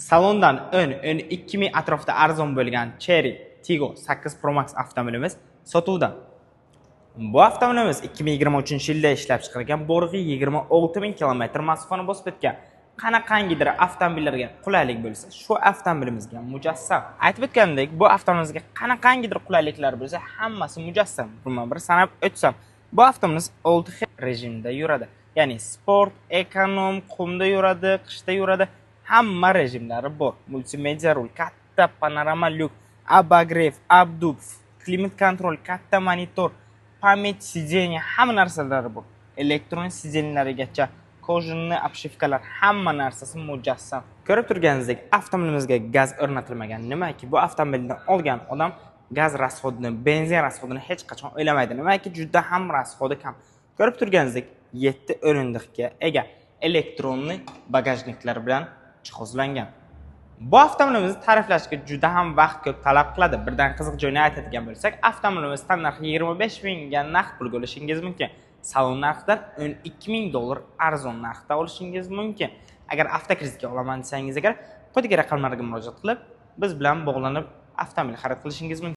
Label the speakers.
Speaker 1: Salondan 10-12 ming atrofida arzon bo'lgan Chery Tiggo 8 Pro Max avtomobilimiz sotuvda. Bu avtomobilimiz 2023-yilda ishlab chiqarilgan, borg'i 26 ming kilometr masofani bosib o'tgan. Qanaqangidir avtomobillarga qulaylik bo'lsa, shu avtomobilimizga mujassam. Aytib o'tgandek, bu avtomobilimizga qanaqangidir qulayliklar bo'lsa, hammasi mujassam. Bir sanab o'tsam, bu avtomobilimiz 6 xil rejimda yuradi. Ya'ni sport, ekonom, qumda yuradi, qishda yuradi. Hamma rejimlari bor. Multimedia rul, katta panorama lyuk, abagrev, abdub, klimat kontrol, katta monitor, pamять сиденья, hamma narsalari bor. Elektron sidenlarigacha, kojinli obshivkalar, hamma narsasi mujassam. Ko'rib turganingizdek, avtomobilimizga gaz o'rnatilmagan. Nimaki bu avtomobilni olgan odam gaz rasxodini, benzin rasxodini hech qachon o'ylamaydi. Nimaki juda ham rasxodi kam. Ko'rib turganingizdek, 7 o'rindiqga ega elektronli bagajniklar bilan jihozlangan. Bu avtomobilimizni ta'riflashga juda ham vaqt ko'p talab qiladi. Birdan qiziq joyini aytadigan bo'lsak, avtomobilimiz tan narxi 25 mingga naqd pulga olishingiz mumkin. Salon narxidan $12,000 arzon narxda olishingiz mumkin. Agar avtokreditga olaman desangiz, quyidagi raqamlarga murojaat qilib, biz bilan bog'lanib avtomobil xarid qilishingiz mumkin.